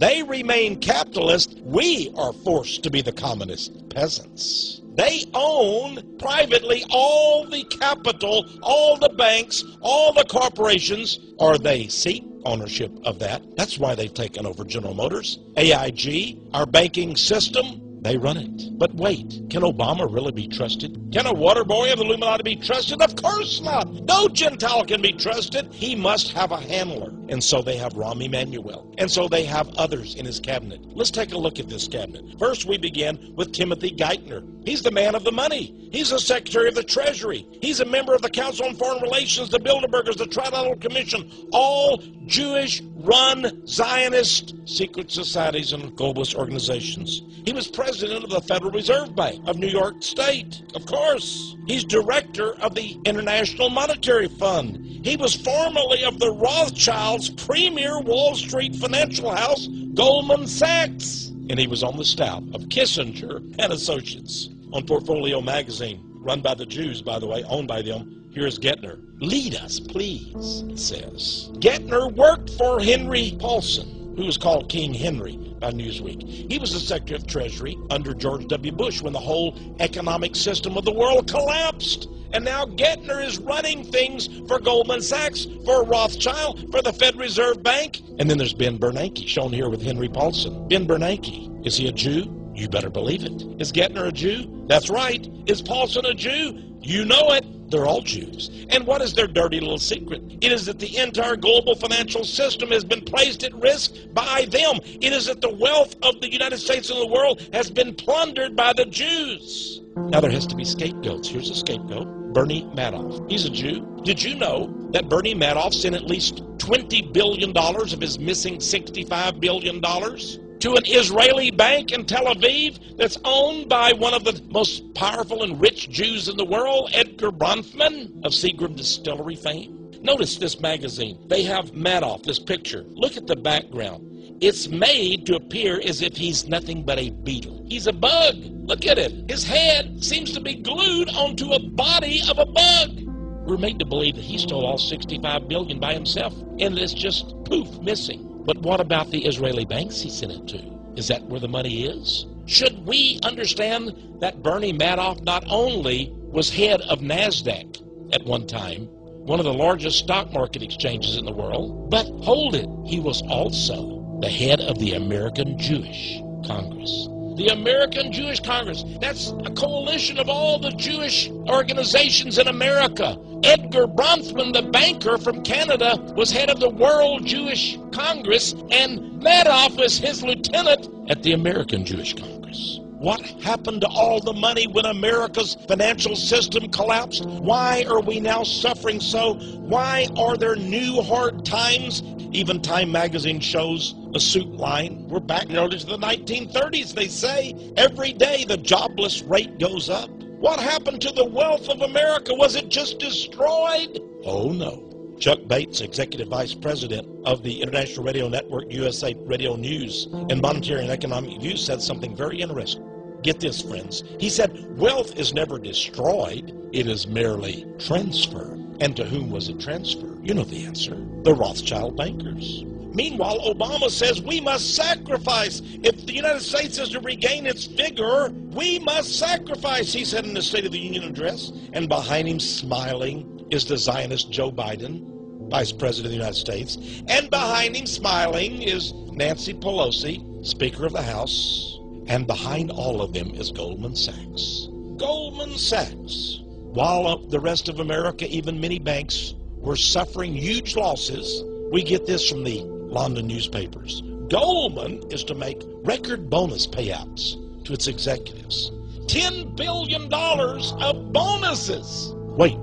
They remain capitalist. We are forced to be the communist peasants. They own privately all the capital, all the banks, all the corporations, or they seek ownership of that. That's why they've taken over General Motors, AIG, our banking system. They run it. But wait, can Obama really be trusted? Can a water boy of the Illuminati be trusted? Of course not. No Gentile can be trusted. He must have a handler. And so they have Rahm Emanuel. And so they have others in his cabinet. Let's take a look at this cabinet. First, we begin with Timothy Geithner. He's the man of the money. He's the Secretary of the Treasury. He's a member of the Council on Foreign Relations, the Bilderbergers, the Trilateral Commission, all Jewish-run Zionist secret societies and globalist organizations. He was president of the Federal Reserve Bank of New York State, of course. He's director of the International Monetary Fund. He was formerly of the Rothschilds' premier Wall Street financial house, Goldman Sachs. And he was on the staff of Kissinger and Associates. On Portfolio magazine, run by the Jews, by the way, owned by them, here's Geithner. Lead us, please, it says. Geithner worked for Henry Paulson, who was called King Henry by Newsweek. He was the Secretary of Treasury under George W. Bush when the whole economic system of the world collapsed. And now Geithner is running things for Goldman Sachs, for Rothschild, for the Fed Reserve Bank. And then there's Ben Bernanke, shown here with Henry Paulson. Ben Bernanke, is he a Jew? You better believe it. Is Geithner a Jew? That's right. Is Paulson a Jew? You know it. They're all Jews. And what is their dirty little secret? It is that the entire global financial system has been placed at risk by them. It is that the wealth of the United States and the world has been plundered by the Jews. Now there has to be scapegoats. Here's a scapegoat. Bernie Madoff. He's a Jew. Did you know that Bernie Madoff sent at least $20 billion of his missing $65 billion to an Israeli bank in Tel Aviv that's owned by one of the most powerful and rich Jews in the world, Edgar Bronfman of Seagram Distillery fame? Notice this magazine. They have Madoff, this picture. Look at the background. It's made to appear as if he's nothing but a beetle. He's a bug. Look at it. His head seems to be glued onto a body of a bug. We're made to believe that he stole all $65 billion by himself, and it's just poof, missing. But what about the Israeli banks he sent it to? Is that where the money is? Should we understand that Bernie Madoff not only was head of NASDAQ at one time, one of the largest stock market exchanges in the world, but hold it, he was also the head of the American Jewish Congress. The American Jewish Congress, that's a coalition of all the Jewish organizations in America. Edgar Bronfman, the banker from Canada, was head of the World Jewish Congress, and Madoff was his lieutenant at the American Jewish Congress. What happened to all the money when America's financial system collapsed? Why are we now suffering so? Why are there new hard times? Even Time magazine shows a suit line. We're back nearly to the 1930s, they say. Every day the jobless rate goes up. What happened to the wealth of America? Was it just destroyed? Oh, no. Chuck Bates, Executive Vice President of the International Radio Network, USA Radio News, and Monetary and Economic Views, said something very interesting. Get this, friends. He said, wealth is never destroyed. It is merely transferred. And to whom was it transferred? You know the answer. The Rothschild bankers. Meanwhile, Obama says we must sacrifice. If the United States is to regain its vigor, we must sacrifice, he said in the State of the Union address. And behind him, smiling, is the Zionist Joe Biden, Vice President of the United States. And behind him, smiling, is Nancy Pelosi, Speaker of the House. And behind all of them is Goldman Sachs. Goldman Sachs. While the rest of America, even many banks, were suffering huge losses, we get this from the London newspapers. Goldman is to make record bonus payouts to its executives. $10 billion of bonuses. Wait.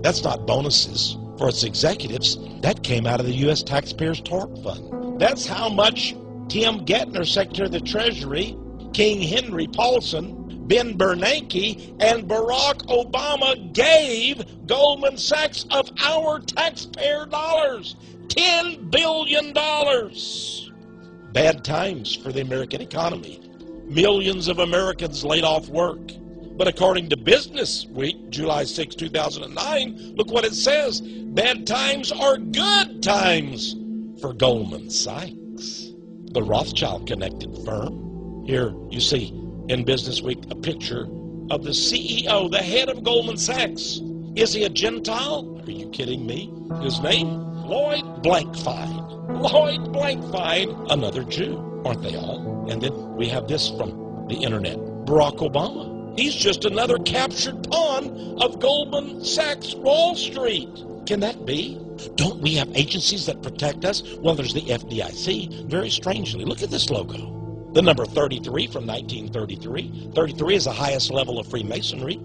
That's not bonuses for its executives. That came out of the U.S. taxpayers' TARP fund. That's how much Tim Geithner, Secretary of the Treasury, King Henry Paulson, Ben Bernanke, and Barack Obama gave Goldman Sachs of our taxpayer dollars. $10 billion. Bad times for the American economy. Millions of Americans laid off work. But according to Business Week, July 6, 2009, look what it says. Bad times are good times for Goldman Sachs. the Rothschild-connected firm. Here you see in Business Week a picture of the CEO, the head of Goldman Sachs. Is he a Gentile? Are you kidding me? His name? Lloyd Blankfein. Lloyd Blankfein, another Jew. Aren't they all? And then we have this from the internet. Barack Obama. He's just another captured pawn of Goldman Sachs Wall Street. Can that be? Don't we have agencies that protect us? Well, there's the FDIC. Very strangely, look at this logo. The number 33 from 1933. 33 is the highest level of Freemasonry.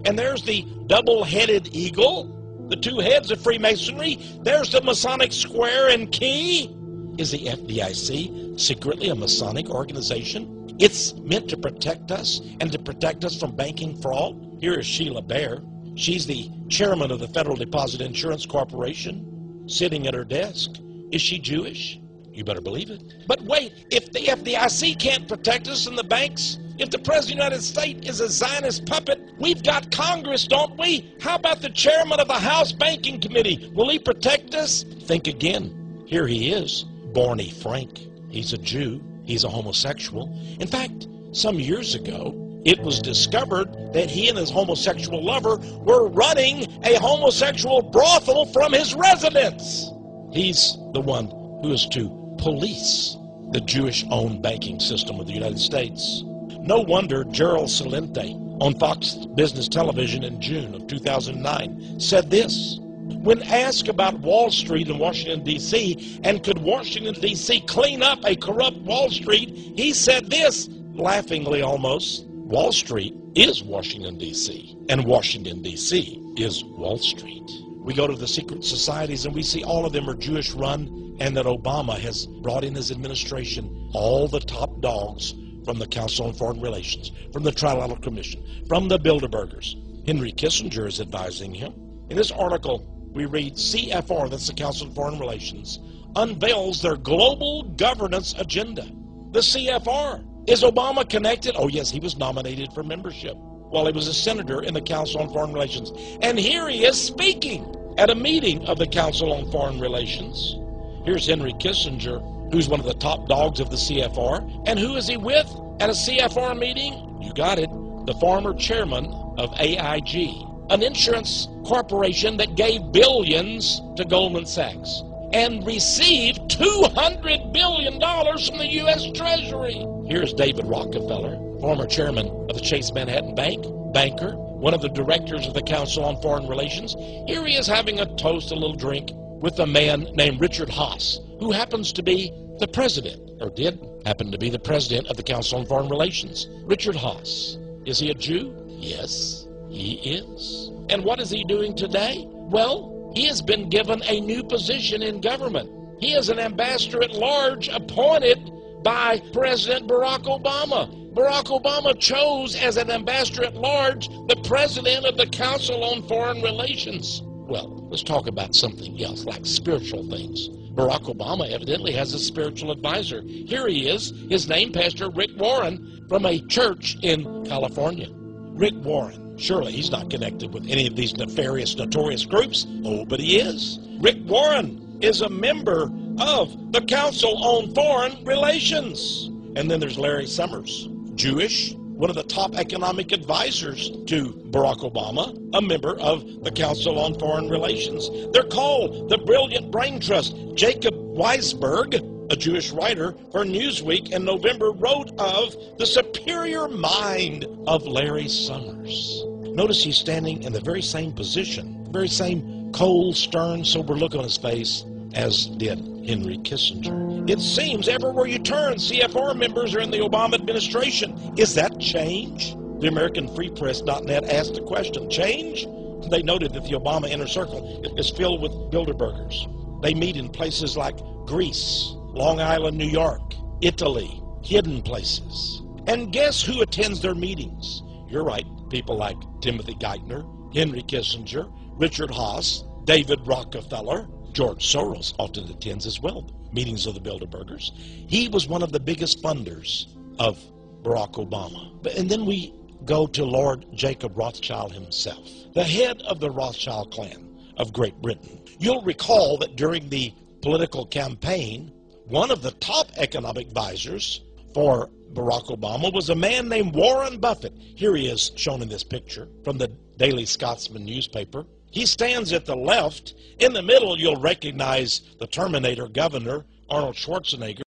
And there's the double-headed eagle, the two heads of Freemasonry. There's the Masonic square and key. Is the FDIC secretly a Masonic organization? It's meant to protect us and to protect us from banking fraud. Here is Sheila Bair. She's the chairman of the Federal Deposit Insurance Corporation, sitting at her desk. Is she Jewish? You better believe it. But wait, if the FDIC can't protect us and the banks, if the President of the United States is a Zionist puppet, we've got Congress, don't we? How about the chairman of the House Banking Committee? Will he protect us? Think again. Here he is, Barney Frank. He's a Jew. He's a homosexual. In fact, some years ago, it was discovered that he and his homosexual lover were running a homosexual brothel from his residence. He's the one who is to police the Jewish-owned banking system of the United States. No wonder Gerald Celente on Fox Business Television in June of 2009 said this. When asked about Wall Street in Washington, D.C., and could Washington, D.C. clean up a corrupt Wall Street, he said this, laughingly almost, Wall Street is Washington, D.C., and Washington, D.C. is Wall Street. We go to the secret societies and we see all of them are Jewish run, and that Obama has brought in his administration all the top dogs from the Council on Foreign Relations, from the Trilateral Commission, from the Bilderbergers. Henry Kissinger is advising him. In this article, we read CFR, that's the Council on Foreign Relations, unveils their global governance agenda. The CFR. Is Obama connected? Oh, yes, he was nominated for membership while he was a senator in the Council on Foreign Relations. And here he is speaking at a meeting of the Council on Foreign Relations. Here's Henry Kissinger, who's one of the top dogs of the CFR. And who is he with at a CFR meeting? You got it, the former chairman of AIG, an insurance corporation that gave billions to Goldman Sachs and received $200 billion from the U.S. Treasury. Here's David Rockefeller, former chairman of the Chase Manhattan Bank, banker, one of the directors of the Council on Foreign Relations. Here he is having a toast, a little drink, with a man named Richard Haas, who happens to be the president, or did happen to be the president of the Council on Foreign Relations. Richard Haas. Is he a Jew? Yes, he is. And what is he doing today? Well, he has been given a new position in government. He is an ambassador at large appointed by President Barack Obama. Barack Obama chose as an ambassador at large the president of the Council on Foreign Relations. Well, let's talk about something else, like spiritual things. Barack Obama evidently has a spiritual advisor. Here he is, his name, Pastor Rick Warren, from a church in California. Rick Warren. Surely he's not connected with any of these nefarious, notorious groups. Oh, but he is. Rick Warren is a member of the Council on Foreign Relations. And then there's Larry Summers, Jewish, one of the top economic advisors to Barack Obama, a member of the Council on Foreign Relations. They're called the Brilliant Brain Trust. Jacob Weisberg, a Jewish writer for Newsweek in November, wrote of the superior mind of Larry Summers. Notice he's standing in the very same position, the very same cold, stern, sober look on his face as did Henry Kissinger. It seems everywhere you turn, CFR members are in the Obama administration. Is that change? The AmericanFreePress.net asked the question, change? They noted that the Obama inner circle is filled with Bilderbergers. They meet in places like Greece, Long Island, New York, Italy, hidden places. And guess who attends their meetings? You're right, people like Timothy Geithner, Henry Kissinger, Richard Haas, David Rockefeller. George Soros often attends as well, meetings of the Bilderbergers. He was one of the biggest funders of Barack Obama. And then we go to Lord Jacob Rothschild himself, the head of the Rothschild clan of Great Britain. You'll recall that during the political campaign One of the top economic advisors for Barack Obama was a man named Warren Buffett. Here he is shown in this picture from the Daily Scotsman newspaper. He stands at the left. In the middle, you'll recognize the Terminator governor, Arnold Schwarzenegger.